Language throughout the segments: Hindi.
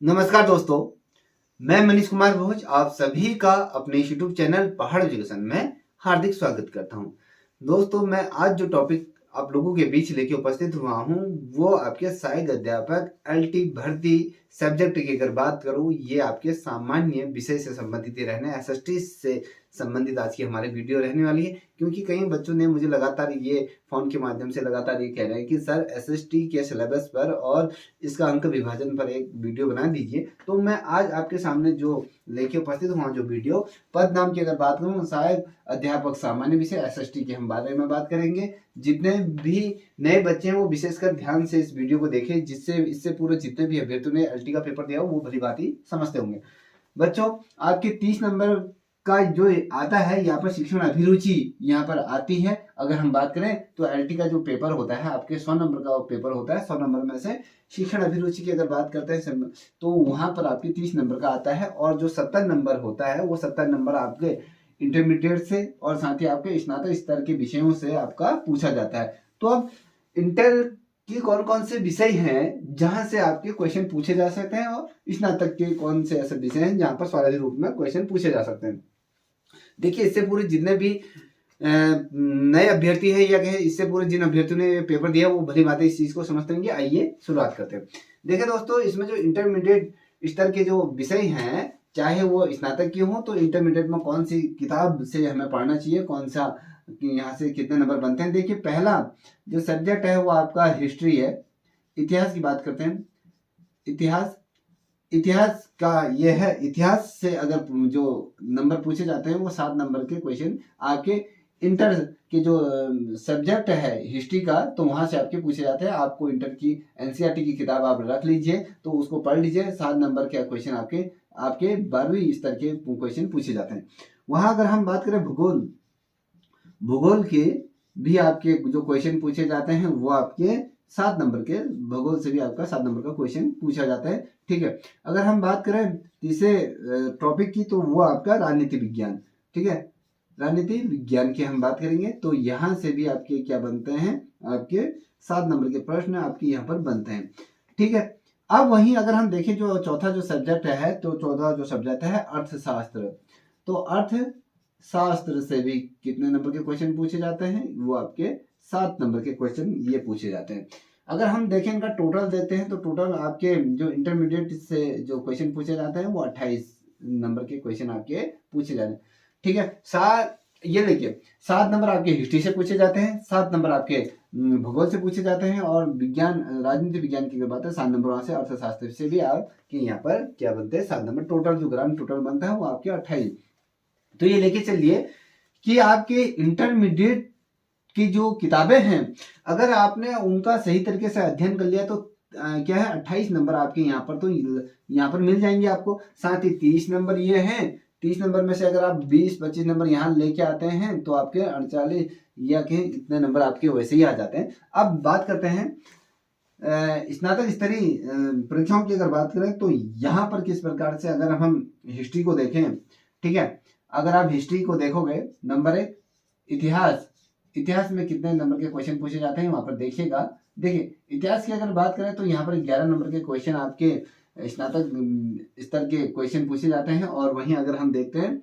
नमस्कार दोस्तों, मैं मनीष कुमार भोज आप सभी का अपने यूट्यूब चैनल पहाड़ एजुकेशन में हार्दिक स्वागत करता हूं। दोस्तों, मैं आज जो टॉपिक आप लोगों के बीच लेके उपस्थित हुआ हूं वो आपके सहायक अध्यापक एलटी भर्ती सब्जेक्ट की अगर बात करूं, ये आपके सामान्य विषय से संबंधित ही रहने एसएसटी से संबंधित आज की हमारी वीडियो रहने वाली है। क्योंकि कई बच्चों ने मुझे लगातार ये फोन के माध्यम से लगातार ये कह रहे हैं कि सर एसएसटी के सिलेबस पर और इसका अंक विभाजन पर एक वीडियो बना दीजिए। तो मैं आज आपके सामने जो लेके उपस्थित हुआ जो वीडियो पद नाम की अगर बात करूं, सहायक अध्यापक सामान्य विषय एसएसटी के हम बारे में बात करेंगे। जितने भी नए बच्चे हैं वो विशेषकर ध्यान से इस वीडियो को देखें, जिससे इससे पूरे जितने भी अभ्यर्थियों ने एलटी का पेपर दिया वो भली बात ही समझते होंगे। बच्चों, आपके 30 नंबर का जो आता है यहाँ पर शिक्षण अभिरुचि यहाँ पर आती है। अगर हम बात करें तो एलटी का जो पेपर होता है आपके 100 नंबर का पेपर होता है। 100 नंबर में से शिक्षण अभिरुचि की अगर बात करते हैं तो वहां पर आपके 30 नंबर का आता है। और जो 70 नंबर होता है वो 70 नंबर आपके इंटरमीडिएट से और साथ ही आपके स्नातक स्तर के विषयों से आपका पूछा जाता है। तो अब इंटर कि कौन कौन से विषय हैं जहां से आपके क्वेश्चन पूछे जा सकते हैं और स्नातक के कौन से ऐसे विषय हैं जहां पर स्वाभाविक रूप में क्वेश्चन पूछे जा सकते हैं। देखिए, इससे पूरे जितने भी नए अभ्यर्थी है या कहे इससे पूरे जिन अभ्यर्थियों ने पेपर दिया वो भली बात इस चीज को समझते होंगे। आइए शुरुआत करते हैं। देखिए दोस्तों, इसमें जो इंटरमीडिएट स्तर के जो विषय हैं, चाहे वो स्नातक के हों, तो इंटरमीडिएट में कौन सी किताब से हमें पढ़ना चाहिए, कौन सा यहाँ से कितने नंबर बनते हैं। देखिए, पहला जो सब्जेक्ट है वो आपका हिस्ट्री है। इतिहास की बात करते हैं। इतिहास का ये है, इतिहास से अगर जो नंबर पूछे जाते हैं वो 7 नंबर के क्वेश्चन आपके इंटर के जो सब्जेक्ट है हिस्ट्री का, तो वहां से आपके पूछे जाते हैं। आपको इंटर की एनसीईआरटी की किताब आप रख लीजिए, तो उसको पढ़ लीजिए। 7 नंबर के क्वेश्चन आपके 12वीं स्तर के क्वेश्चन पूछे जाते हैं। वहां अगर हम बात करें भूगोल के भी आपके जो क्वेश्चन पूछे जाते हैं वो आपके 7 नंबर के, भूगोल से भी आपका 7 नंबर का क्वेश्चन पूछा जाता है। ठीक है, अगर हम बात करें तीसरे टॉपिक की तो वो आपका राजनीति विज्ञान। ठीक है, राजनीति विज्ञान की हम बात करेंगे तो यहाँ से भी आपके क्या बनते हैं, आपके 7 नंबर के प्रश्न आपके यहाँ पर बनते हैं। ठीक है, अब वहीं अगर हम देखें जो चौथा जो सब्जेक्ट है, तो चौथा जो सब्जेक्ट है अर्थशास्त्र। तो अर्थशास्त्र से भी कितने नंबर के क्वेश्चन पूछे जाते हैं, वो आपके 7 नंबर के क्वेश्चन ये पूछे जाते हैं। अगर हम देखें इनका टोटल देते हैं तो टोटल आपके जो इंटरमीडिएट से जो क्वेश्चन पूछे जाते हैं वो 28 नंबर के क्वेश्चन आपके पूछे जाते हैं। ठीक है, ये देखिए 7 नंबर आपके हिस्ट्री से पूछे जाते हैं, 7 नंबर आपके भूगोल से पूछे जाते हैं, और विज्ञान राजनीति विज्ञान की बात है 7 नंबर वहां से, अर्थशास्त्र से भी आपके यहाँ पर क्या बनते हैं 7 नंबर। टोटल जो ग्राम टोटल बनता है वो आपके 28। तो ये लेके चलिए कि आपके इंटरमीडिएट की जो किताबें हैं अगर आपने उनका सही तरीके से अध्ययन कर लिया तो क्या है 28 नंबर आपके यहाँ पर तो यहाँ पर मिल जाएंगे आपको। साथ ही 30 नंबर ये हैं। 30 नंबर में से अगर आप 20-25 नंबर यहाँ लेके आते हैं तो आपके 48 या के इतने नंबर आपके वैसे ही आ जाते हैं। अब बात करते हैं स्नातक स्तरीय परीक्षाओं की अगर बात करें तो यहाँ पर किस प्रकार से अगर हम हिस्ट्री को देखें। ठीक है, अगर आप हिस्ट्री को देखोगे, नंबर 1 इतिहास में कितने नंबर के क्वेश्चन पूछे जाते हैं वहां पर देखिएगा। देखिए, इतिहास की अगर बात करें तो यहाँ पर 11 नंबर के क्वेश्चन आपके स्नातक स्तर के क्वेश्चन पूछे जाते हैं। और वहीं अगर हम देखते हैं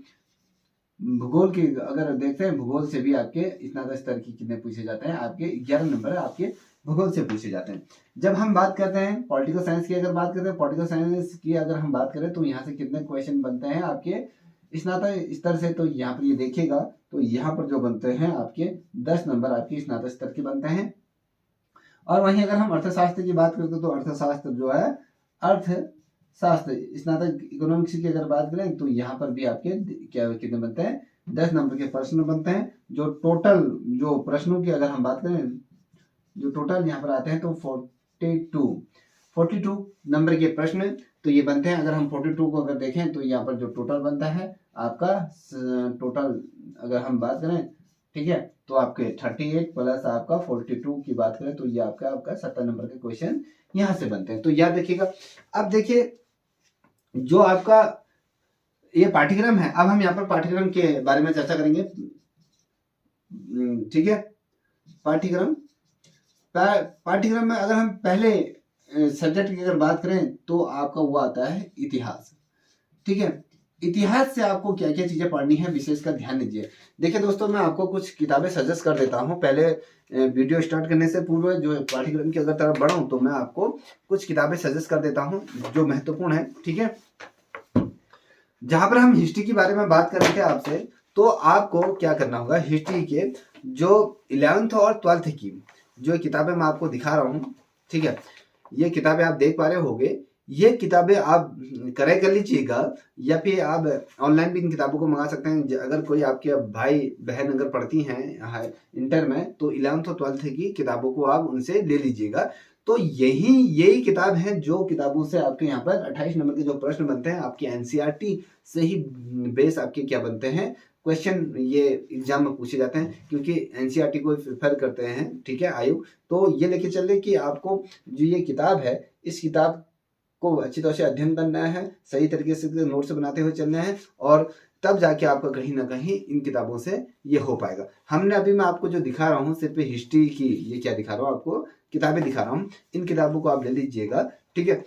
भूगोल की, अगर देखते हैं भूगोल से भी आपके स्नातक स्तर की कितने पूछे जाते हैं, आपके 11 नंबर आपके भूगोल से पूछे जाते हैं। जब हम बात करते हैं पॉलिटिकल साइंस की, अगर बात करते हैं पॉलिटिकल साइंस की अगर हम बात करें तो यहाँ से कितने क्वेश्चन बनते हैं आपके स्नातक स्तर से, तो यहाँ पर ये देखिएगा तो यहाँ पर जो बनते हैं आपके 10 नंबर आपके स्नातक स्तर के बनते हैं। और वहीं अगर हम अर्थशास्त्र की बात करते हैं तो अर्थशास्त्र जो है अर्थशास्त्र स्नातक इकोनॉमिक्स की अगर बात करें तो यहाँ पर भी आपके क्या कितने बनते हैं 10 नंबर के प्रश्न बनते हैं। जो टोटल जो प्रश्नों की अगर हम बात करें, जो टोटल यहाँ पर आते हैं तो 42 नंबर के प्रश्न तो ये बनते हैं। अगर हम 42 को अगर देखें तो यहाँ पर जो टोटल बनता है आपका टोटल अगर हम बात करें, ठीक है, तो आपके 38 प्लस आपका 42 की बात करें तो ये आपका 70 नंबर के क्वेश्चन यहाँ से बनते हैं। तो याद रखिएगा। अब देखिए जो आपका ये पाठ्यक्रम है, अब हम यहाँ पर पाठ्यक्रम के बारे में चर्चा करेंगे। ठीक है, पाठ्यक्रम में अगर हम पहले सब्जेक्ट की अगर बात करें तो आपका वो आता है इतिहास। ठीक है, इतिहास से आपको क्या क्या चीजें पढ़नी है विशेष कर ध्यान दीजिए। देखिए दोस्तों, मैं आपको कुछ किताबें सजेस्ट कर देता हूँ। पहले वीडियो स्टार्ट करने से पूर्व जो पाठ्यक्रम की अगर तरफ बढ़ूं तो मैं आपको कुछ किताबें सजेस्ट कर देता हूँ जो महत्वपूर्ण है। ठीक है, जहां पर हम हिस्ट्री के बारे में बात कर रहे थे आपसे, तो आपको क्या करना होगा, हिस्ट्री के जो 11th और 12th की जो किताबें मैं आपको दिखा रहा हूँ, ठीक है, ये किताबें आप देख पा रहे होगे। ये किताबें आप क्रय कर लीजिएगा या फिर आप ऑनलाइन भी इन किताबों को मंगा सकते हैं। अगर कोई आपके भाई बहन अगर पढ़ती हैं इंटर में, तो 11th और 12th की किताबों को आप उनसे ले लीजिएगा। तो यही किताब है जो किताबों से आपके यहाँ पर 28 नंबर के जो प्रश्न बनते हैं आपके एनसीईआरटी से ही बेस आपके क्या बनते हैं, क्वेश्चन ये एग्जाम में पूछे जाते हैं, क्योंकि एनसीईआरटी को प्रेफर करते हैं। ठीक है, आयोग। तो ये लेके चल रहे कि आपको जो ये किताब है, इस किताब को अच्छी तरह से अध्ययन करना है, सही तरीके से नोट्स बनाते हुए चलना है, और तब जाके आपका कहीं ना कहीं इन किताबों से ये हो पाएगा। हमने अभी मैं आपको जो दिखा रहा हूँ सिर्फ हिस्ट्री की, ये क्या दिखा रहा हूँ आपको, किताबें दिखा रहा हूँ। इन किताबों को आप ले लीजिएगा। ठीक है,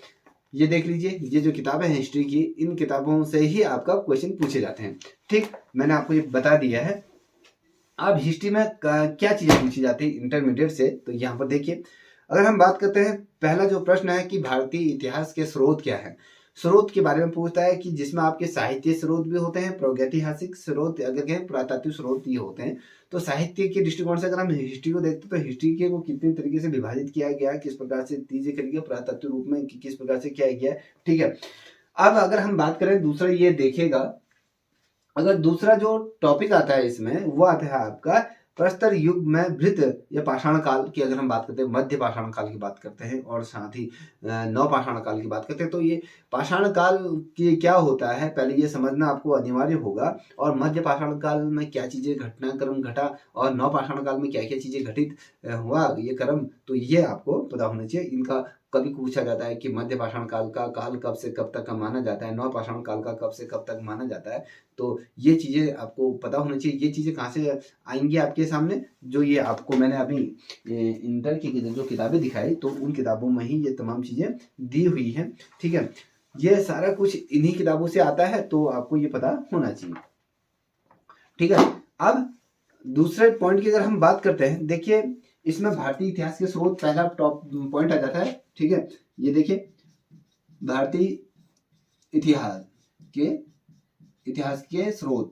ये देख लीजिए, ये जो किताबें हैं हिस्ट्री की, इन किताबों से ही आपका क्वेश्चन पूछे जाते हैं। ठीक, मैंने आपको ये बता दिया है। अब हिस्ट्री में क्या चीजें पूछी जाती है इंटरमीडिएट से, तो यहाँ पर देखिए, अगर हम बात करते हैं, पहला जो प्रश्न है कि भारतीय इतिहास के स्रोत क्या है। स्रोत के बारे में पूछता है कि जिसमें आपके साहित्य स्रोत भी होते हैं, प्रागैतिहासिक स्रोत अगर कहें, पुरातात्विक स्रोत ये होते हैं। तो साहित्य के दृष्टिकोण से अगर हम हिस्ट्री को देखते हैं तो हिस्ट्री के को कितने तरीके से विभाजित किया गया, किस प्रकार से तीसरे करेंगे पुरातत्व रूप में किस प्रकार से किया गया। ठीक है, अब अगर हम बात करें दूसरा, ये देखेगा, अगर दूसरा जो टॉपिक आता है इसमें, वो आता है आपका प्रस्तर युग में भृत या पाषाण काल की अगर हम बात करते हैं, मध्य पाषाण काल की बात करते हैं, और साथ ही नव पाषाण काल की बात करते हैं। तो ये पाषाण काल की क्या होता है, पहले ये समझना आपको अनिवार्य होगा, और मध्य पाषाण काल में क्या चीजें घटनाक्रम घटा, और नव पाषाण काल में क्या क्या चीजें घटित हुआ ये क्रम, तो ये आपको पता होना चाहिए। इनका कभी पूछा जाता है कि मध्य पाषाण काल का काल कब से कब तक का माना जाता है, नव पाषाण काल का कब से कब तक माना जाता है। तो ये चीजें आपको पता होना चाहिए। ये चीजें कहाँ से आएंगी आपके सामने, जो ये आपको मैंने अभी इंटर की जो किताबें दिखाई, तो उन किताबों में ही ये तमाम चीजें दी हुई हैं। ठीक है, ये सारा कुछ इन्हीं किताबों से आता है, तो आपको ये पता होना चाहिए। ठीक है, अब दूसरे पॉइंट की अगर हम बात करते हैं, देखिए इसमें भारतीय इतिहास के स्रोत पहला टॉप पॉइंट आ जाता है। ठीक है, ये देखिए, भारतीय इतिहास के स्रोत।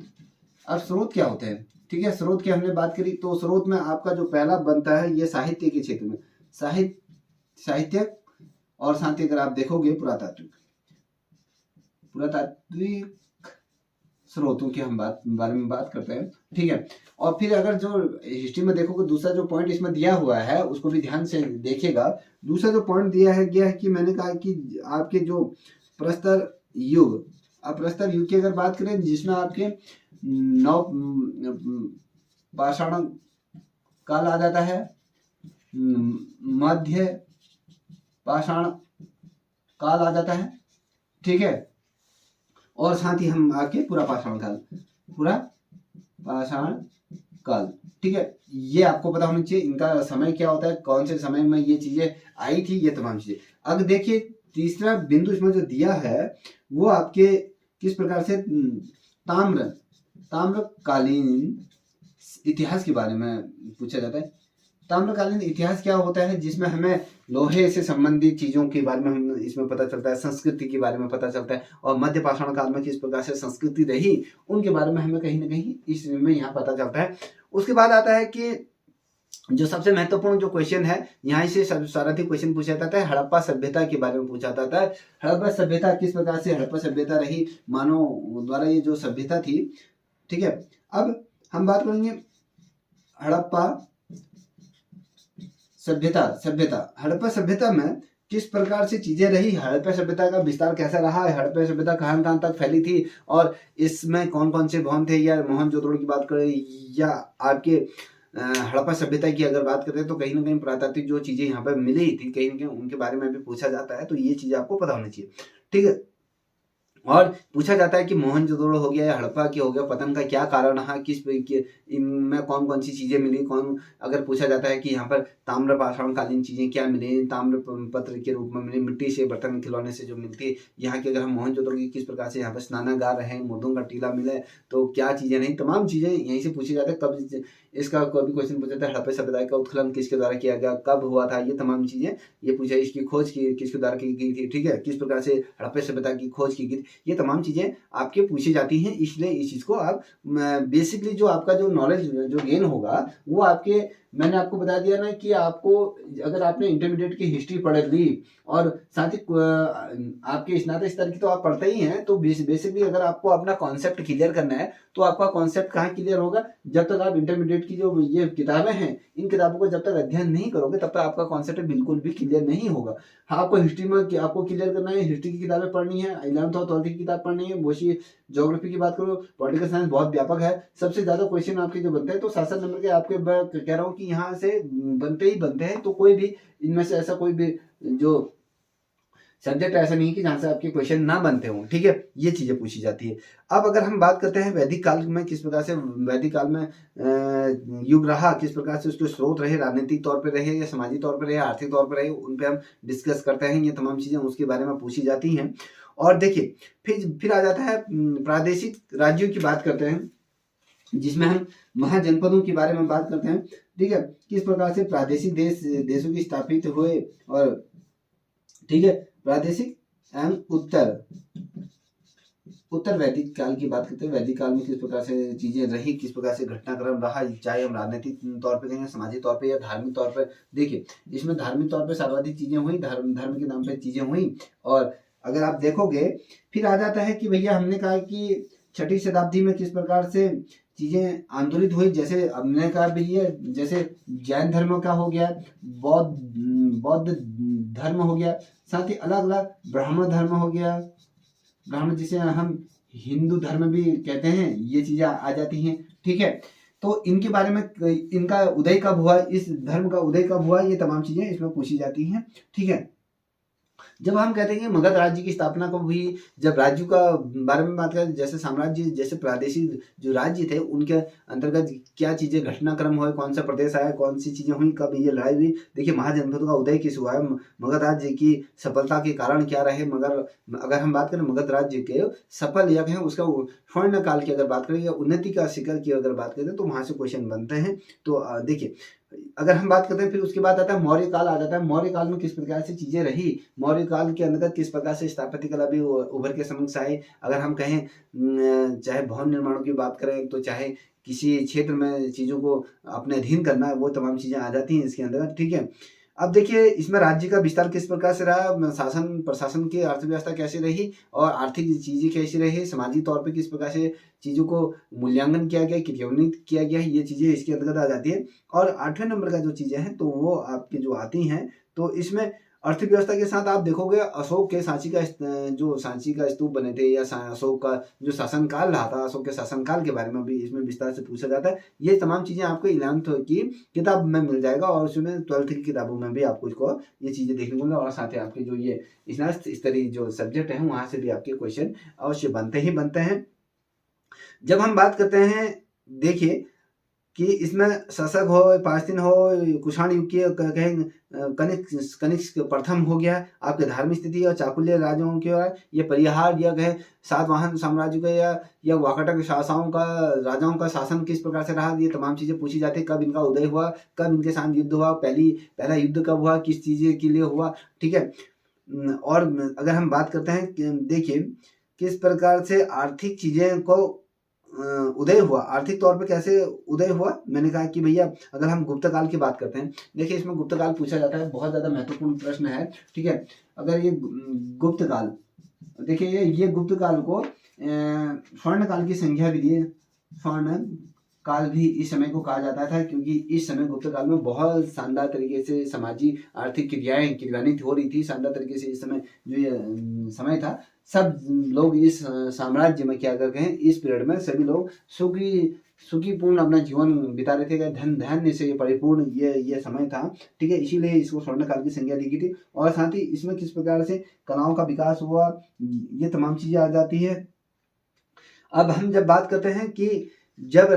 अब स्रोत क्या होते हैं, ठीक है, स्रोत की हमने बात करी, तो स्रोत में आपका जो पहला बनता है ये साहित्य के क्षेत्र में, साहित्य, और साथ ही अगर आप देखोगे पुरातात्विक स्रोतों की हम बारे में बात करते हैं। ठीक है, और फिर अगर जो हिस्ट्री में देखोगे, दूसरा जो पॉइंट इसमें दिया हुआ है उसको भी ध्यान से देखिएगा। दूसरा जो पॉइंट दिया है गया है कि मैंने कहा कि आपके जो प्रस्तर युग, अब प्रस्तर युग की अगर बात करें, जिसमें आपके नव पाषाण काल आ जाता है, मध्य पाषाण काल आ जाता है। ठीक है, और साथ ही हम आके पूरा पाषाण काल। ठीक है, ये आपको पता होना चाहिए, इनका समय क्या होता है, कौन से समय में ये चीजें आई थी, ये तमाम चीजें। अब देखिए तीसरा बिंदु इसमें जो दिया है वो आपके किस प्रकार से ताम्रकालीन इतिहास के बारे में पूछा जाता है। ताम्रकालीन इतिहास क्या होता है, जिसमें हमें लोहे से संबंधित चीजों के बारे में हम इसमें पता चलता है, संस्कृति के बारे में पता चलता है, और मध्य पाषाण काल में किस प्रकार से संस्कृति रही उनके बारे में हमें कहीं ना कहीं इसमें यहाँ पता चलता है। उसके बाद आता है कि जो सबसे महत्वपूर्ण जो क्वेश्चन है, यहाँ से सारथी क्वेश्चन पूछा जाता है, हड़प्पा सभ्यता के बारे में पूछा जाता है। हड़प्पा सभ्यता किस प्रकार से हड़प्पा सभ्यता रही, मानव द्वारा ये जो सभ्यता थी। ठीक है, अब हम बात करेंगे हड़प्पा सभ्यता हड़प्पा सभ्यता में किस प्रकार से चीजें रही, हड़प्पा सभ्यता का विस्तार कैसा रहा है, हड़प्पा सभ्यता कहां कहां तक फैली थी, और इसमें कौन कौन से भवन थे, या मोहनजोदड़ो की बात करें या आपके हड़प्पा सभ्यता की अगर बात करें, तो कहीं ना कहीं पुरातात्विक जो चीजें यहाँ पर मिली थी, कहीं ना कहीं उनके बारे में भी पूछा जाता है। तो ये चीजें आपको पता होनी चाहिए। ठीक है, और पूछा जाता है कि मोहनजोदड़ो हो गया या हड़प्पा की हो गया पतन का क्या कारण रहा, इनमें कौन कौन सी चीजें मिली, अगर पूछा जाता है कि यहाँ पर ताम्र पाषाणकालीन चीजें क्या मिली, ताम्र पत्र के रूप में मिली, मिट्टी से बर्तन खिलौने से जो मिलती है यहाँ की, अगर हम मोहनजोदड़ो की किस प्रकार से यहाँ पर स्नानागार रहे, मुर्दों का टीला मिले तो क्या चीजें नहीं, तमाम चीजें यहीं से पूछी जाती है। कब इसका कोई भी क्वेश्चन पूछा जाता है हड़प्पा सभ्यता का उत्खनन किसके द्वारा किया गया, कब हुआ था, ये तमाम चीजें ये पूछा, इसकी खोज किसके द्वारा की गई थी, ठीक है, किस प्रकार से हड़प्पा सभ्यता की खोज की गई, ये तमाम चीजें आपके पूछी जाती हैं। इसलिए इस चीज को आप बेसिकली जो आपका जो नॉलेज जो गेन होगा वो आपके, मैंने आपको बता दिया ना कि आपको अगर आपने इंटरमीडिएट की हिस्ट्री पढ़ ली और साथ ही आपके स्नातक स्तर की तो आप पढ़ते ही हैं, तो बेसिकली अगर आपको अपना कॉन्सेप्ट क्लियर करना है तो आपका कॉन्सेप्ट कहाँ क्लियर होगा, जब तक आप इंटरमीडिएट की जो ये किताबें हैं इन किताबों को जब तक अध्ययन नहीं करोगे तब तक आपका कॉन्सेप्ट बिल्कुल भी क्लियर नहीं होगा। हाँ, आपको हिस्ट्री में आपको क्लियर करना है, हिस्ट्री की किताबें पढ़नी है, 11th और 12th की किताब पढ़नी है। वैसे ज्योग्राफी की बात करो, पॉलिटिकल साइंस बहुत व्यापक है, सबसे ज्यादा क्वेश्चन आपके जो बनते हैं तो 7 नंबर के आपके कह रहा हूँ कि यहाँ से बनते ही बनते हैं। तो कोई भी इनमें से ऐसा कोई भी जो सब्जेक्ट ऐसा नहीं कि जहां से आपके क्वेश्चन ना बनते हों, ठीक है, ये चीजें पूछी जाती है। अब अगर हम बात करते हैं वैदिक काल में किस प्रकार से वैदिक काल में युग रहा, किस प्रकार से उसके स्रोत रहे, राजनीतिक तौर पर रहे या सामाजिक तौर पर रहे, आर्थिक तौर पर रहे, उन पे हम डिस्कस करते हैं, ये तमाम चीजें उसके बारे में पूछी जाती हैं। और देखिए फिर आ जाता है प्रादेशिक राज्यों की बात करते हैं, जिसमें हम महाजनपदों के बारे में बात करते हैं, ठीक है, किस प्रकार से प्रादेशिक देशों की स्थापित हुए, और ठीक है, प्रादेशिक एवं उत्तर वैदिक काल की बात करते हैं। वैदिक काल में किस प्रकार से चीजें रही, किस प्रकार से घटनाक्रम रहा, चाहे हम राजनीतिक तौर पे कहें, सामाजिक तौर पे या धार्मिक तौर पर। देखिए इसमें धार्मिक तौर पे सर्वाधिक चीजें हुई, धर्म के नाम पे चीजें हुई। और अगर आप देखोगे फिर आ जाता है कि भैया हमने कहा कि 6ठी शताब्दी में किस प्रकार से चीजें आंदोलित हुई, जैसे हमने कहा भैया जैसे जैन धर्म का हो गया, बौद्ध धर्म हो गया, साथ ही अलग अलग ब्राह्मण धर्म हो गया, ब्राह्मण जिसे हम हिंदू धर्म भी कहते हैं, ये चीजें आ जाती हैं, ठीक है। तो इनके बारे में, इनका उदय कब हुआ, इस धर्म का उदय कब हुआ, ये तमाम चीजें इसमें पूछी जाती हैं, ठीक है। जब हम कहते हैं कि मगध राज्य की स्थापना कब हुई, जब राज्य का बारे में बात करें, जैसे साम्राज्य, जैसे प्रादेशिक जो राज्य थे उनके अंतर्गत क्या चीजें घटनाक्रम हुए, कौन सा प्रदेश आया, कौन सी चीजें हुई, कब ये लड़ाई हुई। देखिए महाजनपदों का उदय किस हुआ है, मगध राज्य की सफलता के कारण क्या रहे, मगर अगर हम बात करें मगध राज्य के सफल या कहें उसका स्वर्ण काल की अगर बात करें या उन्नति का शिखर की अगर बात करें तो वहां से क्वेश्चन बनते हैं। तो देखिए अगर हम बात करते हैं, फिर उसके बाद आता है मौर्य काल आ जाता है। मौर्य काल में किस प्रकार से चीजें रही, मौर्य काल के अंतर्गत किस प्रकार से स्थापत्य कला भी उभर के समक्ष आई। अगर हम कहें चाहे भवन निर्माणों की बात करें तो चाहे किसी क्षेत्र में चीजों को अपने अधीन करना है, वो तमाम चीजें आ जाती हैं इसके अंतर्गत, ठीक है। अब देखिए इसमें राज्य का विस्तार किस प्रकार से रहा, शासन प्रशासन की अर्थव्यवस्था कैसी रही और आर्थिक चीजें कैसी रही, सामाजिक तौर पे किस प्रकार से चीजों को मूल्यांकन किया गया, क्रियान्वित किया गया, ये चीजें इसके अंतर्गत आ जाती है। और 8वें नंबर का जो चीजें हैं तो वो आपके जो आती हैं, तो इसमें अर्थव्यवस्था के साथ आप देखोगे अशोक के सांची का स्तूप बने थे, या अशोक का जो शासनकाल रहा था, अशोक के शासनकाल के बारे में भी इसमें विस्तार से पूछा जाता है। ये तमाम चीजें आपको 11th की किताब में मिल जाएगा और उसमें 12th की किताबों में भी आपको इसको ये चीजें देखने को मिलेगा। और साथ ही आपके जो ये स्नातक स्तरीय जो सब्जेक्ट है वहां से भी आपके क्वेश्चन अवश्य बनते ही बनते हैं। जब हम बात करते हैं, देखिए कि इसमें शशक हो, पारसीन हो, कुषाण युग के कहें कनिष्क प्रथम हो गया, आपके धार्मिक स्थिति और चाकुल्य राजाओं के, ये परिहार या कहें सातवाहन साम्राज्य का या वाकाटक राजाओं का शासन किस प्रकार से रहा, ये तमाम चीजें पूछी जाती है। कब इनका उदय हुआ, कब इनके साथ युद्ध हुआ, पहला युद्ध कब हुआ, किस चीज के लिए हुआ, ठीक है। और अगर हम बात करते हैं, देखिए किस प्रकार से आर्थिक चीजें को उदय हुआ, आर्थिक तौर पे कैसे उदय हुआ। मैंने कहा कि भैया अगर हम गुप्त काल की बात करते हैं, देखिए इसमें गुप्त काल पूछा जाता है, बहुत ज्यादा महत्वपूर्ण प्रश्न है, ठीक है। अगर ये गुप्त काल, देखिए ये गुप्त काल को स्वर्ण काल की संज्ञा भी दी है, स्वर्ण काल भी इस समय को कहा जाता था, क्योंकि इस समय गुप्त काल में बहुत शानदार तरीके से सामाजिक आर्थिक क्रियाएं क्रियान्वित हो रही थी। शानदार तरीके से इस समय जो ये समय था, सब लोग इस साम्राज्य में क्या करते हैं, इस पीरियड में सभी लोग सुखीपूर्ण अपना जीवन बिता रहे थे। धन धान्य से परिपूर्ण ये समय था, ठीक है। इसीलिए इसको स्वर्ण काल की संज्ञा दी गई थी। और साथ ही इसमें किस प्रकार से कलाओं का विकास हुआ, ये तमाम चीजें आ जाती है। अब हम जब बात करते हैं कि जब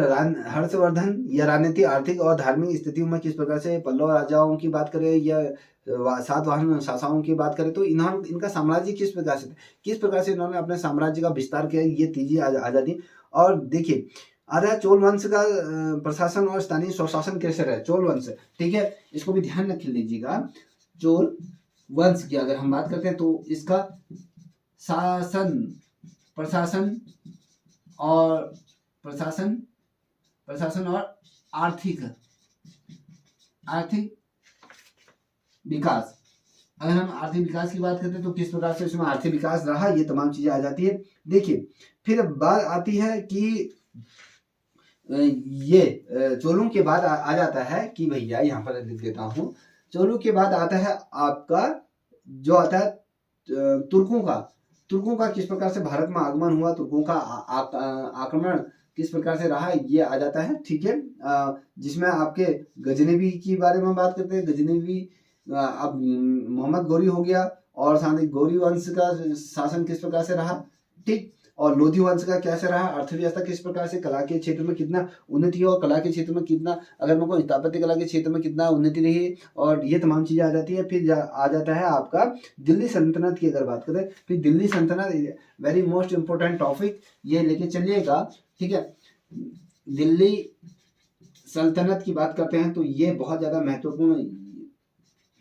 हर्षवर्धन या राजनीतिक आर्थिक और धार्मिक स्थितियों में किस प्रकार से पल्लव राजाओं की बात करें या सातवाहन शासकों की बात करें, तो इनका साम्राज्य किस प्रकार से था, किस प्रकार से इन्होंने अपने साम्राज्य का विस्तार किया, ये चीजें आ जाती। और देखिए आधा चोल वंश का प्रशासन और स्थानीय स्वशासन कैसे रहे, चोल वंश, ठीक है, इसको भी ध्यान रख लीजिएगा। चोल वंश की अगर हम बात करते हैं तो इसका शासन प्रशासन और आर्थिक विकास, अगर हम आर्थिक विकास की बात करते हैं तो किस प्रकार से इसमें आर्थिक विकास रहा, ये तमाम चीजें आ जाती है। देखिए फिर बात आती है कि ये चोलों के बाद आ जाता है कि भैया यहाँ पर लिख देता हूँ, चोलों के बाद आता है आपका जो आता है तुर्कों का किस प्रकार से भारत में आगमन हुआ, तुर्कों का आक्रमण किस प्रकार से रहा, ये आ जाता है, ठीक है। जिसमें आपके गजनवी की बारे में बात करते हैं। गजनवी अब मोहम्मद गौरी हो गया, और साथ ही गौरी वंश का शासन किस प्रकार से रहा, ठीक, और लोधी वंश का कैसे रहा, अर्थव्यवस्था किस प्रकार से, कला के क्षेत्र में कितना उन्नति हुआ, कला के क्षेत्र में कितना, अगर मैं कोई स्थापत्य कला के क्षेत्र में कितना उन्नति रही, और ये तमाम चीजें आ जाती है। फिर आ जाता है आपका दिल्ली सल्तनत की अगर बात करें, फिर दिल्ली सल्तनत वेरी मोस्ट इंपोर्टेंट टॉपिक, ये लेके चलिएगा, ठीक है। दिल्ली सल्तनत की बात करते हैं तो ये बहुत ज्यादा महत्वपूर्ण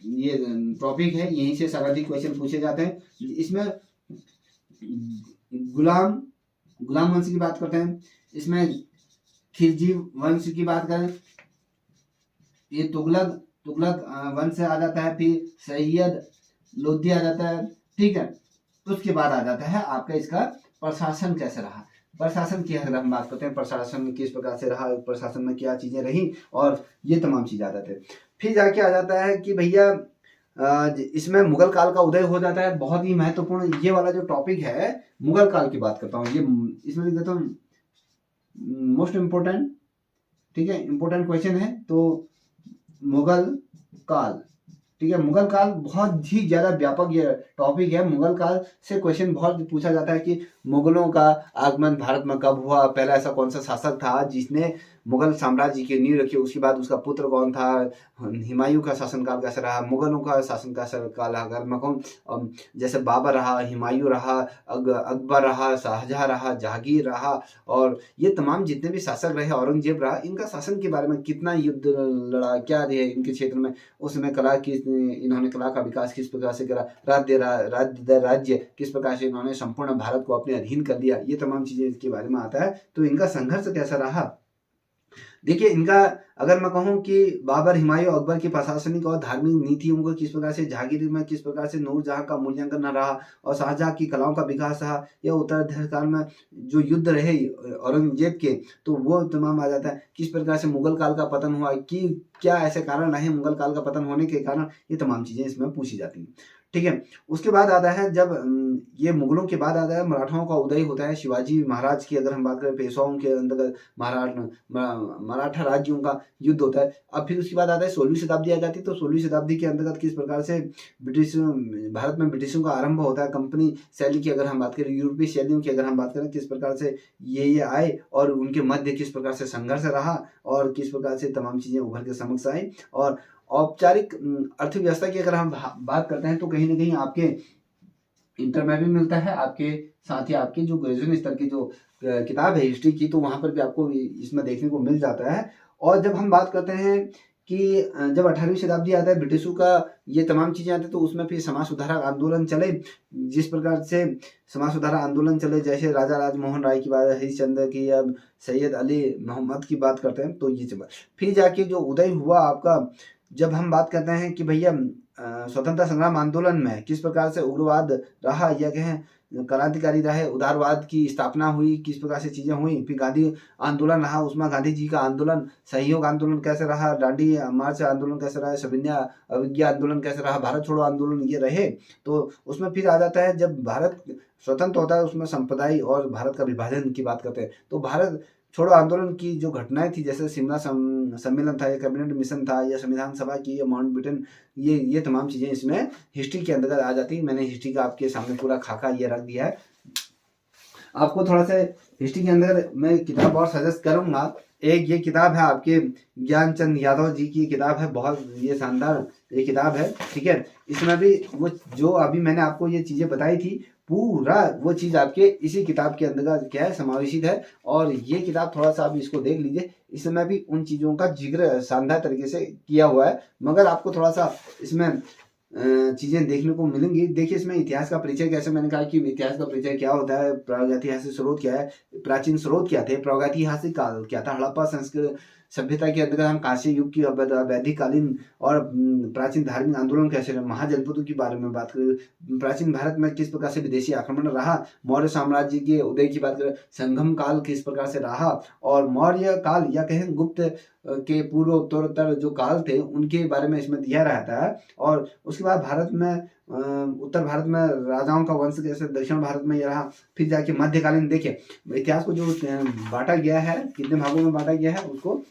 ये टॉपिक है, यहीं से सर्वाधिक क्वेश्चन पूछे जाते हैं। इसमें गुलाम वंश की बात करते हैं, इसमें खिलजी वंश की बात करें, ये तुगलक वंश से आ जाता है, फिर सैयद लोधी आ जाता है, ठीक है। उसके बाद आ जाता है आपका इसका प्रशासन कैसे रहा, प्रशासन की अगर हम बात करते हैं, प्रशासन किस प्रकार से रहा, प्रशासन में क्या चीजें रही, और ये तमाम चीजें आ जाते हैं। फिर जाके आ जाता है कि भैया इसमें मुगल काल का उदय हो जाता है। बहुत ही महत्वपूर्ण ये वाला जो टॉपिक है, मुगल काल की बात करता हूँ, ये इसमें लिख देता हूँ मोस्ट इम्पोर्टेंट, ठीक है, इम्पोर्टेंट क्वेश्चन है। तो मुगल काल, ठीक है, मुगल काल बहुत ही ज्यादा व्यापक ये टॉपिक है। मुगल काल से क्वेश्चन बहुत पूछा जाता है कि मुगलों का आगमन भारत में कब हुआ, पहला ऐसा कौन सा शासक था जिसने मुगल साम्राज्य की नींव रखी, उसके बाद उसका पुत्र कौन था, हुमायूं का शासनकाल कैसा रहा, मुगलों का शासनकाल अगर मैं कहूँ जैसे बाबर रहा, हुमायूं रहा, अकबर रहा, शाहजहां रहा, जहांगीर रहा, और ये तमाम जितने भी शासक रहे, औरंगजेब रहा, इनका शासन के बारे में कितना युद्ध लड़ा, क्या रहे इनके क्षेत्र में, उसमें कला की इन्होंने कला का विकास किस प्रकार से करा, राज्य किस प्रकार से इन्होंने संपूर्ण भारत को अपने अधीन कर लिया, ये तमाम चीजें इसके बारे में आता है। तो इनका संघर्ष कैसा रहा, देखिए इनका अगर मैं कहूं कि बाबर, हुमायूं, अकबर की प्रशासनिक और धार्मिक नीतियों को किस प्रकार से, जहांगीर में किस प्रकार से नूरजहां का मूल्यांकन रहा, और शाहजहां की कलाओं का विकास रहा, या उत्तराधिकार काल में जो युद्ध रहे औरंगजेब के, तो वो तमाम आ जाता है। किस प्रकार से मुगल काल का पतन हुआ, कि क्या ऐसे कारण रहे मुगल काल का पतन होने के कारण, ये तमाम चीजें इसमें पूछी जाती हैं, ठीक है। उसके बाद आता है जब ये मुगलों के बाद आता है मराठाओं का उदय होता है। शिवाजी महाराज की अगर हम बात करें, पेशवाओं के अंतर्गत मराठा राज्यों का युद्ध होता है। अब फिर उसके बाद आता है 16वीं शताब्दी आ जाती है। तो 16वीं शताब्दी के अंतर्गत किस प्रकार से भारत में ब्रिटिशों का आरंभ होता है। कंपनी शैली की अगर हम बात करें, यूरोपीय शैलियों की अगर हम बात करें, किस प्रकार से ये आए और उनके मध्य किस प्रकार से संघर्ष रहा, और किस प्रकार से तमाम चीजें उभर के समक्ष आई। और औपचारिक अर्थव्यवस्था की अगर हम बात करते हैं तो कहीं ना कहीं आपके इंटर में भी मिलता है, आपके साथ ही आपके जो ग्रेजुएशन स्तर की जो किताब है हिस्ट्री की, तो वहां पर भी आपको इसमें देखने को मिल जाता है। और जब हम बात करते हैं कि जब 18वीं शताब्दी आता है, ब्रिटिशों का ये तमाम चीजें आती है, तो उसमें फिर समाज सुधारक आंदोलन चले। जिस प्रकार से समाज सुधारक आंदोलन चले, जैसे राजा राजमोहन राय की बात, हरिश्चंद्र की, या सैयद अली मोहम्मद की बात करते हैं, तो ये चला। फिर जाके जो उदय हुआ आपका, जब हम बात करते हैं कि भैया स्वतंत्रता संग्राम आंदोलन में किस प्रकार से उग्रवाद रहा या कहें क्रांतिकारी रहे, उदारवाद की स्थापना हुई, किस प्रकार से चीजें हुई। फिर गांधी आंदोलन रहा, उसमें गांधी जी का आंदोलन, सहयोग आंदोलन कैसे रहा, दांडी मार्च आंदोलन कैसे रहा, सविनय अवज्ञा आंदोलन कैसे रहा, भारत छोड़ो आंदोलन ये रहे। तो उसमें फिर आ जाता है जब भारत स्वतंत्र होता है उसमें संप्रदाय और भारत का विभाजन की बात करते हैं। तो भारत छोड़ो आंदोलन की जो घटनाएं थी, जैसे शिमला सम्मेलन था या कैबिनेट मिशन था या संविधान सभा की या माउंटबेटन, ये तमाम चीजें इसमें हिस्ट्री के अंतर्गत आ जाती है। मैंने हिस्ट्री का आपके सामने पूरा खाका ये रख दिया है। आपको थोड़ा सा हिस्ट्री के अंदर मैं किताब और सजेस्ट करूंगा। एक ये किताब है आपके ज्ञानचंद यादव जी की किताब है, बहुत ये शानदार ये किताब है, ठीक है। इसमें भी वो जो अभी मैंने आपको ये चीजें बताई थी पूरा वो चीज आपके इसी किताब के अंदर क्या है समावेशित है। और ये किताब थोड़ा सा आप इसको देख लीजिए, इसमें भी उन चीजों का जिक्र शानदार तरीके से किया हुआ है, मगर आपको थोड़ा सा इसमें चीजें देखने को मिलेंगी। देखिए इसमें इतिहास का परिचय कैसे, मैंने कहा कि इतिहास का परिचय क्या होता है, प्रागैतिहासिक स्रोत क्या है, प्राचीन स्रोत क्या थे, प्रागैतिहासिक काल क्या था, हड़प्पा संस्कृत सभ्यता के अंतर्गत हम कांस्य युग की वैदिक कालीन और प्राचीन धार्मिक आंदोलन कैसे रहे, महाजनपदों के बारे में बात करें, प्राचीन भारत में किस प्रकार से विदेशी आक्रमण रहा, मौर्य साम्राज्य के उदय की बात करें, संगम काल किस प्रकार से रहा, और मौर्य काल या कहें गुप्त के पूर्व उत्तरोत्तर जो काल थे उनके बारे में इसमें दिया रहता है। और उसके बाद भारत में उत्तर भारत में राजाओं का वंश कैसे, दक्षिण भारत में ये रहा। फिर जाके मध्यकालीन, देखिए इतिहास को जो बांटा गया है, कितने भागों में बांटा गया है, उसको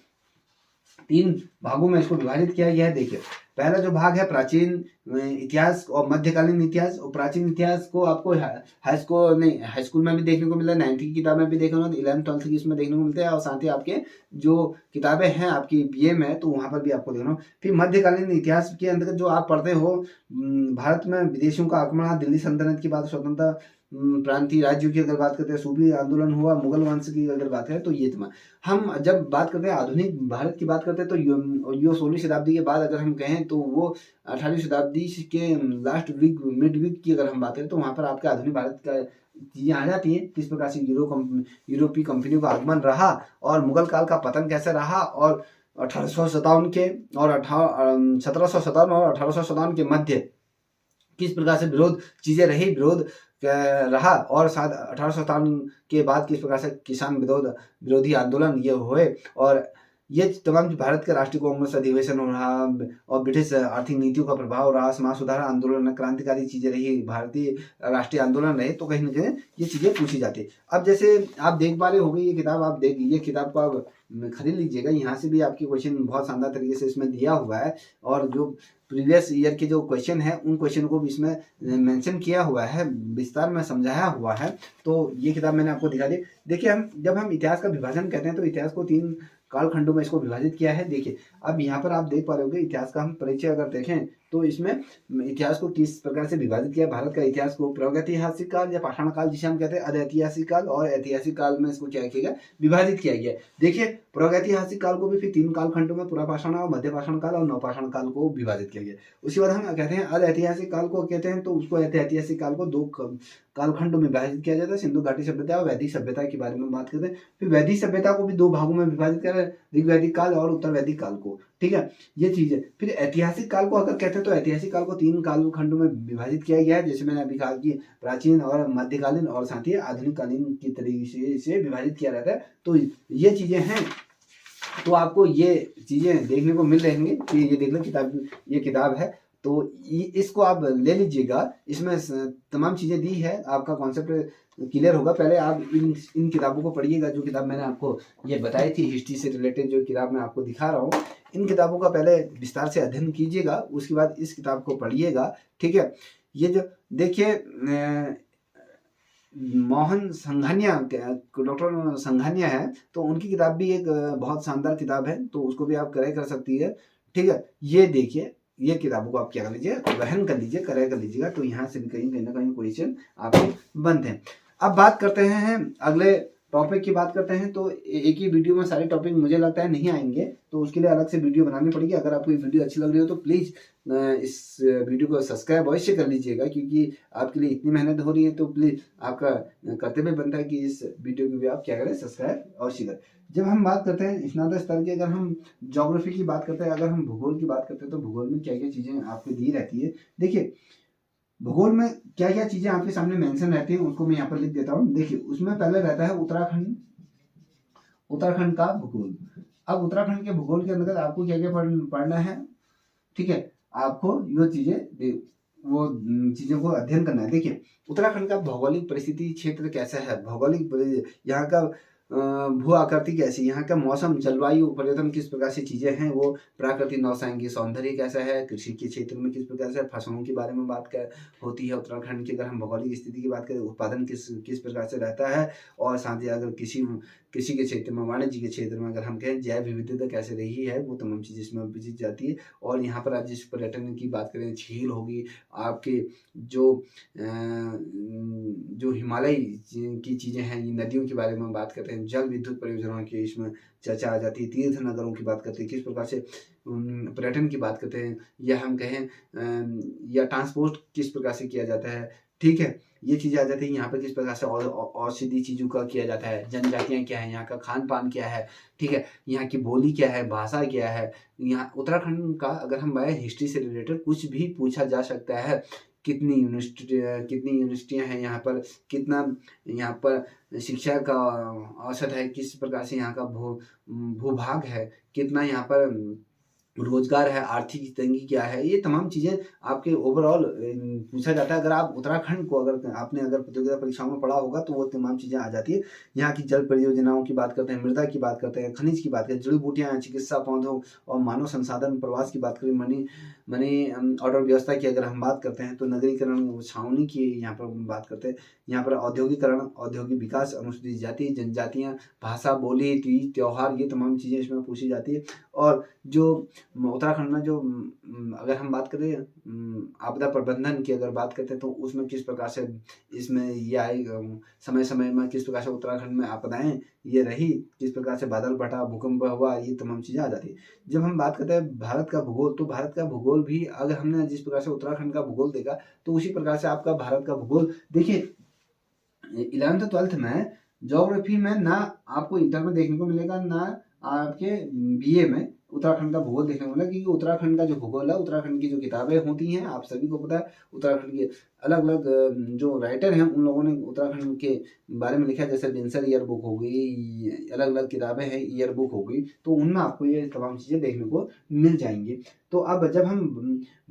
3 भागों में इसको विभाजित किया गया है। देखिए पहला जो भाग है प्राचीन इतिहास और मध्यकालीन इतिहास। और प्राचीन इतिहास को आपको हाई स्कूल में भी देखने को मिला है, 9th की किताब में भी देखने को, 11th 12th की इसमें देखने को मिलते हैं, और साथ ही आपके जो किताबें हैं आपकी BA में तो वहां पर भी आपको देखना। फिर मध्यकालीन इतिहास के अंतर्गत जो आप पढ़ते हो, भारत में विदेशियों का आक्रमण, दिल्ली सल्तनत की बात, स्वतंत्रता प्रांतीय राज्यों की अगर बात करते हैं, सूफी आंदोलन हुआ, मुगल वंश की अगर बात करें तो ये तमाम। हम जब बात करते हैं आधुनिक भारत की बात करते हैं तो यो 16वीं शताब्दी के बाद अगर हम कहें तो वो 18वीं शताब्दी के लास्ट वीक मिड वीक की अगर हम बात करें तो वहां पर आपके आधुनिक भारत का चीजें आ जाती हैं, किस प्रकार से यूरोपीय कंपनियों का आगमन रहा और मुगल काल का पतन कैसे रहा, और 1857 के और 1757 और 1857 के मध्य किस प्रकार से विरोध चीजें रही, विरोध रहा, और साथ 1857 के बाद किस प्रकार से किसान विरोधी आंदोलन ये हुए, और ये तमाम भारत के राष्ट्रीय कांग्रेस अधिवेशन हो रहा और ब्रिटिश आर्थिक नीतियों का प्रभाव रहा, समाज सुधार आंदोलन, क्रांतिकारी चीजें रही, भारतीय राष्ट्रीय आंदोलन रहे, तो कहीं ना कहीं ये चीजें पूछी जाती है। अब जैसे आप देख पा रहे होंगे ये किताब, आप देख ये किताब को आप खरीद लीजिएगा, यहाँ से भी आपके क्वेश्चन बहुत शानदार तरीके से इसमें दिया हुआ है, और जो प्रीवियस ईयर के जो क्वेश्चन है उन क्वेश्चन को भी इसमें मेंशन किया हुआ है, विस्तार में समझाया हुआ है। तो ये किताब मैंने आपको दिखा दी। देखिए जब हम इतिहास का विभाजन कहते हैं तो इतिहास को 3 कालखंडों में इसको विभाजित किया है। देखिए अब यहाँ पर आप देख पा रहे होंगे इतिहास का हम परिचय अगर देखें तो इसमें इतिहास को किस प्रकार से विभाजित किया, भारत का इतिहास को प्रागैतिहासिक काल या पाषाण काल जिसे हम कहते हैं, अधैतिहासिक काल और ऐतिहासिक काल में इसको क्या किया गया, विभाजित किया गया। देखिए प्रागैतिहासिक काल को भी फिर 3 कालखंडों में पुरापाषाण और मध्यपाषाण काल और नवपाषाण काल को विभाजित किया गया। उसके बाद हम कहते हैं अधैतिहासिक काल को कहते हैं, तो उसको ऐतिहासिक काल को 2 कालखंडों में विभाजित किया जाता है, सिंधु घाटी सभ्यता और वैदिक सभ्यता के बारे में बात करते हैं। फिर वैदिक सभ्यता को भी 2 भागों में विभाजित किया, ऋग्वैदिक काल और उत्तर वैदिक काल को, ठीक है, ये चीज है। फिर ऐतिहासिक काल को अगर कहते हैं तो ऐतिहासिक काल को 3 कालखंडों में विभाजित किया गया है, जैसे मैंने अभी कहा कि प्राचीन और मध्यकालीन और साथ ही आधुनिक कालीन की तरीके से विभाजित किया जाता है। तो ये चीजें हैं, तो आपको ये चीजें देखने को मिल रहेंगी कि ये देख लो किताब, ये किताब है तो इसको आप ले लीजिएगा, इसमें तमाम चीजें दी है, आपका कॉन्सेप्ट क्लियर होगा। पहले आप इन किताबों को पढ़िएगा, जो किताब मैंने आपको ये बताई थी हिस्ट्री से रिलेटेड, जो किताब मैं आपको दिखा रहा हूँ, इन किताबों का पहले विस्तार से अध्ययन कीजिएगा, उसके बाद इस किताब को पढ़िएगा, ठीक है। ये जो देखिए मोहन संघानिया, डॉक्टर संघानिया है, तो उनकी किताब भी एक बहुत शानदार किताब है, तो उसको भी आप क्रय कर सकती है, ठीक है। ये देखिए ये किताबों को आप क्या कर लीजिए, ग्रहण कर लीजिए, क्रय कर लीजिएगा, तो यहाँ से भी कहीं ना कहीं क्वेश्चन आपके बनते हैं। अब बात करते हैं अगले टॉपिक की बात करते हैं तो एक ही वीडियो में सारे टॉपिक मुझे लगता है नहीं आएंगे, तो उसके लिए अलग से वीडियो बनानी पड़ेगी। अगर आपको ये वीडियो अच्छी लग रही हो तो प्लीज़ इस वीडियो को सब्सक्राइब अवश्य कर लीजिएगा, क्योंकि आपके लिए इतनी मेहनत हो रही है, तो प्लीज़ आपका कर्तव्य बनता है कि इस वीडियो को भी आप क्या करें, सब्सक्राइब अवश्य करें। जब हम बात करते हैं स्नातक स्तर की, अगर हम ज्योग्राफी की बात करते हैं, अगर हम भूगोल की बात करते हैं, तो भूगोल में क्या क्या चीज़ें आपको दी रहती है। देखिए भूगोल में क्या क्या चीजें आपके सामने मेंशन रहती हैं उसको मैं यहाँ पर लिख देता हूँ। देखिए उसमें पहले रहता है उत्तराखंड, उत्तराखंड का भूगोल। अब उत्तराखंड के भूगोल के अंतर्गत आपको क्या क्या पढ़ना है, ठीक है, आपको ये चीजें वो चीजों को अध्ययन करना है। देखिए उत्तराखंड का भौगोलिक परिस्थिति क्षेत्र कैसा है, भौगोलिक यहाँ का भू आकृति कैसी, यहाँ का मौसम, जलवायु, पर्यटन किस प्रकार से चीजें हैं, वो प्राकृतिक नौसैनिक सौंदर्य कैसा है, कृषि के क्षेत्र में किस प्रकार से फसलों के बारे में बात कर होती है उत्तराखंड की। अगर हम भौगोलिक स्थिति की बात करें, उत्पादन किस प्रकार से रहता है, और साथ ही अगर कृषि के क्षेत्र में, वाणिज्य के क्षेत्र में अगर हम कहें जैव विविधता कैसे रही है, वो तमाम चीज़ें इसमें विजिट जाती है। और यहाँ पर आज जिस पर्यटन की बात करें, झील होगी, आपके जो हिमालय की चीज़ें हैं, नदियों के बारे में बात करते हैं, जल विद्युत परियोजनाओं की इसमें चर्चा आ जाती है, तीर्थ नगरों की बात करते हैं, किस प्रकार से पर्यटन की बात करते हैं, या हम कहें या ट्रांसपोर्ट किस प्रकार से किया जाता है, ठीक है, ये चीज़ें आ जाती है। यहाँ पर किस प्रकार से औषधि चीज़ों का किया जाता है, जनजातियाँ क्या है, यहाँ का खान पान क्या है, ठीक है, यहाँ की बोली क्या है, भाषा क्या है। यहाँ उत्तराखंड का अगर हम हिस्ट्री से रिलेटेड कुछ भी पूछा जा सकता है, कितनी यूनिवर्सिटियाँ हैं यहाँ पर, कितना यहाँ पर शिक्षा का औसत है, किस प्रकार से यहाँ का भूभाग है, कितना यहाँ पर रोजगार है, आर्थिक तंगी क्या है, ये तमाम चीज़ें आपके ओवरऑल पूछा जाता है। अगर आप उत्तराखंड को आपने प्रतियोगिता परीक्षाओं में पढ़ा होगा तो वो तमाम चीज़ें आ जाती है। यहाँ की जल परियोजनाओं की बात करते हैं, मृदा की बात करते हैं, खनिज की बात करें, जड़ी बूटियाँ, चिकित्सा, पौधों और मानव संसाधन, प्रवास की बात करें, मनी ऑर्डर व्यवस्था की अगर हम बात करते हैं, तो नगरीकरण, छावनी की यहाँ पर बात करते हैं, यहाँ पर औद्योगिकरण, औद्योगिक विकास, अनुसूचित जाति, जनजातियाँ, भाषा, बोली, तीज त्योहार, ये तमाम चीज़ें इसमें पूछी जाती है। और जो उत्तराखंड में जो अगर हम बात करें आपदा प्रबंधन की अगर बात करते हैं, तो उसमें किस प्रकार से इसमें ये आई, समय समय में किस प्रकार से उत्तराखंड में आपदाएं ये रही, किस प्रकार से बादल फटा, भूकंप हुआ, ये तमाम चीज़ें आ जाती है। जब हम बात करते हैं भारत का भूगोल, तो भारत का भूगोल भी अगर हमने जिस प्रकार से उत्तराखंड का भूगोल देखा, तो उसी प्रकार से आपका भारत का भूगोल देखिए 11th-12th में ज्योग्राफी में ना आपको इंटर में देखने को मिलेगा, ना आपके बीए में उत्तराखंड का भूगोल देखने को मिला, क्योंकि उत्तराखंड का जो भूगोल है, उत्तराखंड की जो किताबें होती हैं, आप सभी को पता है, उत्तराखंड के अलग अलग जो राइटर हैं उन लोगों ने उत्तराखंड के बारे में लिखा है। जैसे डेंसर ईयर बुक हो गई, अलग अलग किताबें हैं, ईयर बुक हो गई, तो उनमें आपको ये तमाम चीज़ें देखने को मिल जाएंगी। तो अब जब हम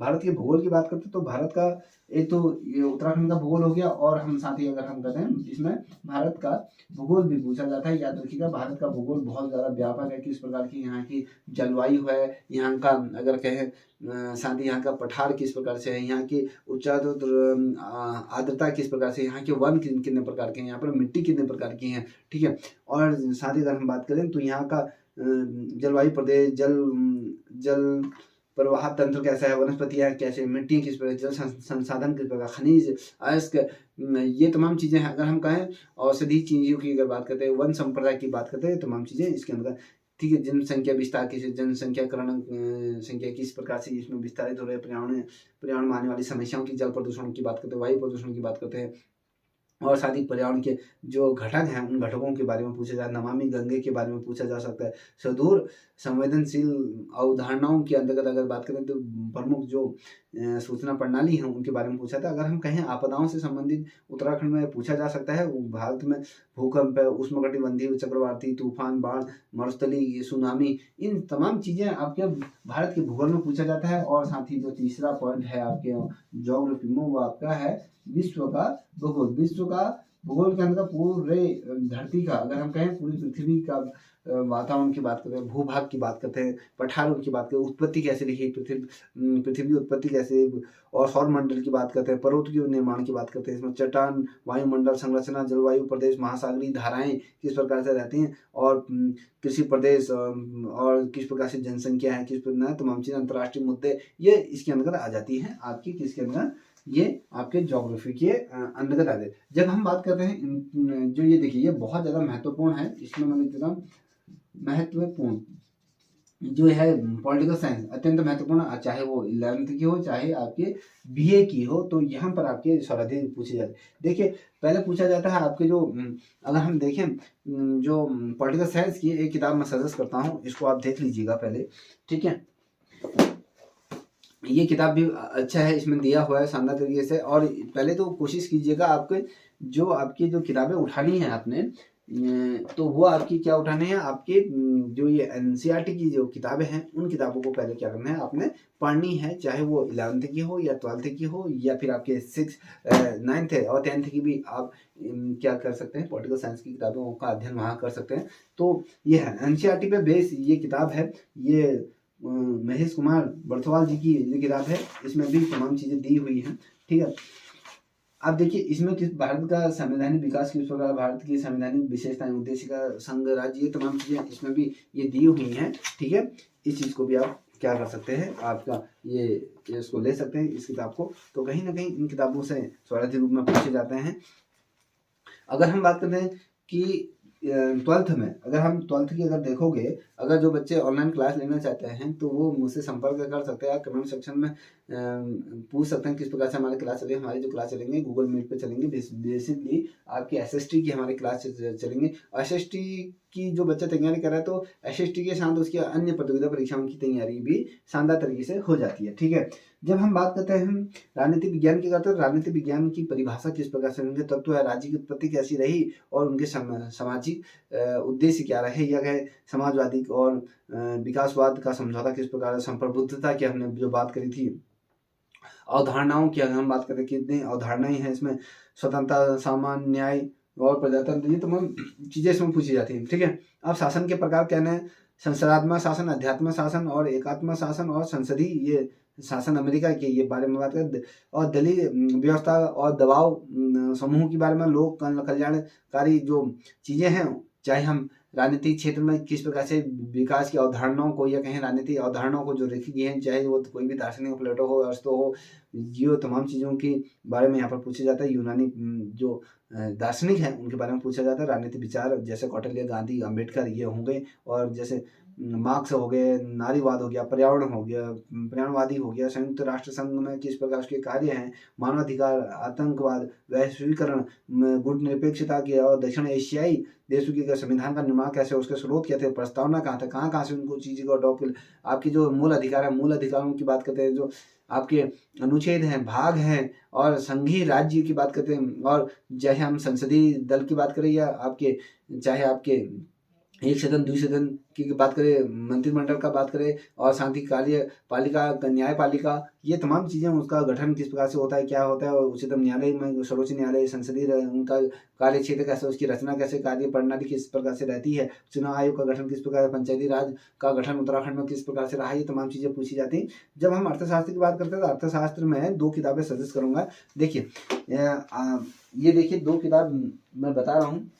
भारत के भूगोल की बात करते हैं, तो भारत का एक तो ये उत्तराखंड का भूगोल हो गया, और हम साथ ही अगर हम कहते हैं इसमें भारत का भूगोल भी पूछा जाता है। याद रखिएगा भारत का भूगोल बहुत ज़्यादा व्यापक है, किस प्रकार की यहाँ की जलवायु है, यहाँ का अगर कहें साथ ही यहाँ का पठार किस प्रकार से है, यहाँ की उच्चारण आर्द्रता किस प्रकार से, यहाँ के वन कितने प्रकार के हैं, यहाँ पर मिट्टी कितने प्रकार की है, ठीक है। और साथ ही अगर हम बात करें तो यहाँ का जलवायु प्रदेश, जल प्रवाह तंत्र कैसा है, वनस्पतियाँ कैसे, मिट्टी किस प्रकार, जल संसाधन किस प्रकार, खनिज, अयस्क, ये तमाम चीज़ें हैं। अगर हम कहें औषधि चीज़ों की अगर बात करते हैं, वन संप्रदाय की बात करते हैं, तमाम चीज़ें इसके अंदर, ठीक है। जनसंख्या विस्तार कैसे, जनसंख्याकरण संख्या किस प्रकार से इसमें विस्तारित हो रहे हैं, पर्यावरण में आने वाली समस्याओं की, जल प्रदूषण की बात करते हैं, वायु प्रदूषण की बात करते हैं, और साथ ही पर्यावरण के जो घटक हैं उन घटकों के बारे में पूछा जाए, नमामि गंगे के बारे में पूछा जा सकता है। सुदूर संवेदनशील अवधारणाओं के अंतर्गत अगर बात करें तो प्रमुख जो सूचना प्रणाली हैं उनके बारे में पूछा था। अगर हम कहें आपदाओं से संबंधित उत्तराखंड में पूछा जा सकता है, भारत में भूकंप, उष्णकटिबंधीय चक्रवाती, तूफान, बाढ़, मरुस्थली, सुनामी, इन तमाम चीज़ें आपके भारत के भूगोल में पूछा जाता है। और साथ ही जो तीसरा पॉइंट है आपके ज्योग्राफी में, वो आपका है विश्व का भूगोल। विश्व का भूगोल के अंदर पूरे धरती का, अगर हम कहें पूरी पृथ्वी का वातावरण की बात करते हैं, भूभाग की बात करते हैं, पठारों की बात करते हैं, उत्पत्ति कैसे लिखी, पृथ्वी उत्पत्ति कैसे, और सौर मंडल की बात करते हैं, पर्वत के निर्माण की बात करते हैं, इसमें चट्टान, वायुमंडल संरचना, जलवायु प्रदेश, महासागरीय धाराएं किस प्रकार से रहती हैं, और कृषि प्रदेश, और किस प्रकार से जनसंख्या है, किस प्रकार तमाम चीज़ें, अंतर्राष्ट्रीय मुद्दे, ये इसके अंदर आ जाती हैं आपकी किसके अंदर, ये आपके ज्योग्राफी के अंतर्गत आते हैं। जब हम बात करते हैं जो ये देखिए ये बहुत ज़्यादा महत्वपूर्ण है, इसमें मैं लिख देता हूँ महत्वपूर्ण जो है पॉलिटिकल साइंस अत्यंत महत्वपूर्ण, चाहे वो 11th की हो चाहे आपके बीए की हो, तो यहाँ पर आपके सर्वाधिक पूछे जाते हैं। देखिए पहले पूछा जाता है आपके जो अगर हम देखें जो पॉलिटिकल साइंस की एक किताब मैं सजेस्ट करता हूँ, इसको आप देख लीजिएगा पहले, ठीक है। ये किताब भी अच्छा है, इसमें दिया हुआ है शानदार तरीके से। और पहले तो कोशिश कीजिएगा आपके आपकी जो किताबें उठानी है आपने, तो वो आपकी क्या उठाने हैं, आपके जो ये एनसीईआरटी की जो किताबें हैं उन किताबों को पहले क्या करना है आपने पढ़नी है, चाहे वो 11th की हो या 12th की हो या फिर आपके 6, 9th और 10th की भी आप क्या कर सकते हैं, पॉलिटिकल साइंस की किताबों का अध्ययन वहाँ कर सकते हैं। तो ये है एनसीईआरटी पे बेस ये किताब है, ये महेश कुमार बर्थवाल जी की ये किताब है, इसमें भी तमाम चीज़ें दी हुई हैं, ठीक है। अब देखिए इसमें किस भारत का संवैधानिक विकास किस प्रकार, भारत की संवैधानिक विशेषताएं, उद्देश्य का संघ राज्य, ये तमाम चीज़ें इसमें भी ये दी हुई हैं, ठीक है। इस चीज़ को भी आप क्या कर सकते हैं, आपका ये इसको ले सकते हैं इस किताब को। तो कहीं ना कहीं इन किताबों से स्वार्थी रूप में पूछे जाते हैं। अगर हम बात करते हैं कि 12th में, अगर हम 12th की अगर देखोगे, अगर जो बच्चे ऑनलाइन क्लास लेना चाहते हैं तो वो मुझसे संपर्क कर सकते हैं। आप कमेंट सेक्शन में पूछ सकते हैं किस प्रकार से हमारी क्लास चलेगी। हमारी जो क्लास चलेंगे गूगल मीट पे चलेंगे, बेसिकली आपकी एसएसटी की हमारी क्लास चलेंगे। एसएसटी की जो बच्चा तैयारी कर रहा है तो एसएसटी के साथ उसकी अन्य प्रतियोगिता परीक्षाओं की तैयारी भी शानदार तरीके से हो जाती है, ठीक है। जब हम बात करते हैं हम राजनीतिक विज्ञान की करते हैं, राजनीतिक विज्ञान की परिभाषा किस प्रकार से, उनके तत्व है, राज्य की उत्पत्ति कैसी रही और उनके सामाजिक उद्देश्य क्या रहे, या है समाजवादी और विकासवाद का समझौता किस प्रकार, संप्रभुत्वता की हमने जो बात करी थी, अवधारणाओं की अगर हम बात करें कितनी अवधारणाएं हैं इसमें, स्वतंत्रता, सामान्य न्याय और प्रजातंत्र, ये तमाम चीजें इसमें पूछी जाती हैं, ठीक है। अब शासन के प्रकार क्या है, संसदात्मक शासन, अध्यात्मक शासन और एकात्मक शासन और संसदीय ये शासन अमेरिका के ये बारे में बात करें। और दलीय व्यवस्था और दबाव समूह के बारे में, लोक कल्याणकारी जो चीजें हैं, चाहे हम राजनीतिक क्षेत्र में किस प्रकार से विकास की अवधारणाओं को या कहीं राजनीतिक अवधारणाओं को जो रखी गई हैं, चाहे वो कोई भी दार्शनिक प्लेटो हो, अरिस्टो हो, ये तमाम चीज़ों के बारे में यहाँ पर पूछा जाता है। यूनानी जो दार्शनिक हैं उनके बारे में पूछा जाता है। राजनीतिक विचार जैसे कौटिल्य, गांधी, अम्बेडकर ये होंगे, और जैसे मार्क्स हो गए, नारीवाद हो गया, पर्यावरण हो गया, पर्यावरणवादी हो गया, संयुक्त राष्ट्र संघ में किस प्रकार उसके कार्य हैं, मानवाधिकार, आतंकवाद, वैश्वीकरण, गुट निरपेक्षता की, और दक्षिण एशियाई देशों की संविधान का निर्माण कैसे, उसके स्रोत क्या थे, प्रस्तावना कहाँ था, कहाँ कहाँ से उनको चीज़ों को अडॉप्ट, आपकी जो मूल अधिकार है, मूल अधिकारों की बात करते हैं, जो आपके अनुच्छेद हैं, भाग हैं, और संघीय राज्य की बात करते हैं, और चाहे हम संसदीय दल की बात करें या आपके चाहे आपके एक सदन, द्विसदन की बात करें, मंत्रिमंडल का बात करें, और साथ ही कार्यपालिका, न्यायपालिका, ये तमाम चीज़ें, उसका गठन किस प्रकार से होता है, क्या होता है, और उच्चतम न्यायालय में, सर्वोच्च न्यायालय, संसदीय उनका कार्य क्षेत्र कैसे, उसकी रचना कैसे, कार्य प्रणाली किस प्रकार से रहती है, चुनाव आयोग का गठन किस प्रकार, पंचायती राज का गठन उत्तराखंड में किस प्रकार से रहा, ये तमाम चीज़ें पूछी जाती हैं। जब हम अर्थशास्त्र की बात करते हैं तो अर्थशास्त्र में 2 किताबें सजेस्ट करूँगा। देखिए ये देखिए 2 किताब मैं बता रहा हूँ,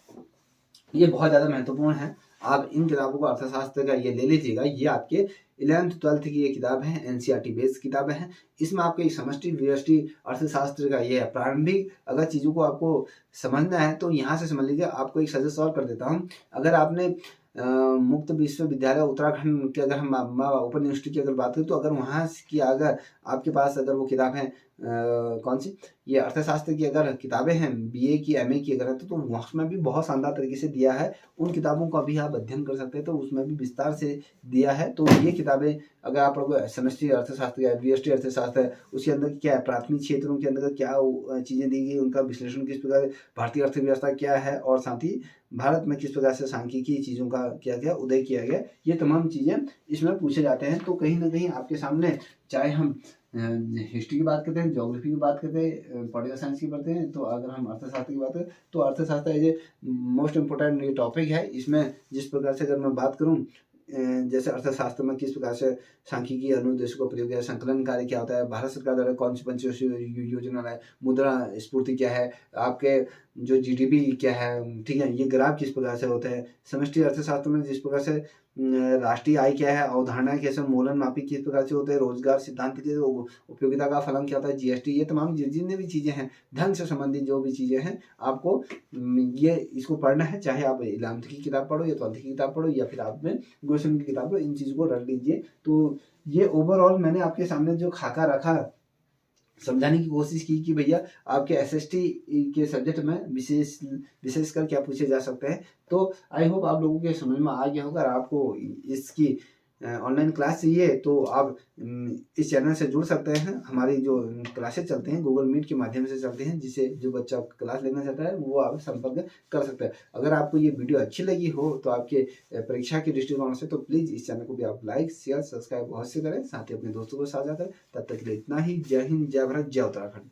ये बहुत ज़्यादा महत्वपूर्ण है। आप इन किताबों को अर्थशास्त्र का ये ले लीजिएगा। ये आपके 11th 12th की ये किताब है, एनसीईआरटी बेस्ड किताबें हैं। इसमें आपको एक समष्टि व्यष्टि अर्थशास्त्र का ये है, प्रारंभिक अगर चीज़ों को आपको समझना है तो यहाँ से समझ लीजिए। आपको एक सजेस्ट और कर देता हूँ, अगर आपने मुक्त विश्वविद्यालय उत्तराखंड के अगर हम ओपन यूनिवर्सिटी की अगर बात करें, तो अगर वहाँ की अगर आपके पास अगर वो किताब है कौन सी, ये अर्थशास्त्र की अगर किताबें हैं, बीए की, एमए की अगर है, तो उसमें भी बहुत शानदार तरीके से दिया है। उन किताबों का भी आप अध्ययन कर सकते हैं, तो उसमें भी विस्तार से दिया है। तो ये किताबें अगर आप लोग समष्टि अर्थशास्त्र या व्यष्टि अर्थशास्त्र है, उसके अंदर क्या है, प्राथमिक क्षेत्रों के अंदर क्या चीज़ें दी गई, उनका विश्लेषण किस प्रकार, भारतीय अर्थव्यवस्था क्या है, और साथ ही भारत में किस प्रकार से सांख्यिकी चीज़ों का क्या गया, उदय किया गया, ये तमाम चीज़ें इसमें पूछे जाते हैं। तो कहीं ना कहीं आपके सामने, चाहे हम हिस्ट्री की बात करते हैं, ज्योग्राफी की बात करते हैं, पॉलिटिकल साइंस की करते हैं, तो अगर हम अर्थशास्त्र की बात करें तो अर्थशास्त्र ये मोस्ट इम्पोर्टेंट ये टॉपिक है। इसमें जिस प्रकार से अगर मैं बात करूं, जैसे अर्थशास्त्र में किस प्रकार से सांख्यिकी अनुदेश को प्रयोग किया, संकलन कार्य क्या होता है, भारत सरकार द्वारा कौन सी पंचवर्षीय योजना है, मुद्रा स्फूर्ति क्या है, आपके जो जीडीपी क्या है, ठीक है, ये ग्राफ किस प्रकार से होते हैं। समष्टि अर्थशास्त्र में जिस प्रकार से राष्ट्रीय आय क्या है, अवधारणा कैसे, मूलन मापी किस प्रकार से होते हैं, रोजगार सिद्धांत के उपयोगिता का फलन क्या होता है, जीएसटी, ये तमाम जितने भी चीजें हैं धन से संबंधित जो भी चीजें हैं आपको ये इसको पढ़ना है। चाहे आप 11th की किताब पढ़ो या 12th की किताब पढ़ो या फिर आप में ग्रेजुएशन की किताब पढ़ो, इन चीज को रख लीजिए। तो ये ओवरऑल मैंने आपके सामने जो खाका रखा, समझाने की कोशिश की कि भैया आपके एसएसटी के सब्जेक्ट में विशेषकर क्या पूछे जा सकते हैं। तो आई होप आप लोगों के समझ में आ गया होगा। आपको इसकी ऑनलाइन क्लास चाहिए तो आप इस चैनल से जुड़ सकते हैं। हमारी जो क्लासेस चलते हैं गूगल मीट के माध्यम से चलते हैं, जिसे जो बच्चा क्लास लेना चाहता है वो आप संपर्क कर सकते हैं। अगर आपको ये वीडियो अच्छी लगी हो तो आपके परीक्षा के दृष्टिकोण से तो प्लीज़ इस चैनल को भी आप लाइक शेयर सब्सक्राइब अवश्य करें, साथ ही अपने दोस्तों को साझा करें। तब तक के लिए इतना ही। जय हिंद, जय भारत, जय उत्तराखंड।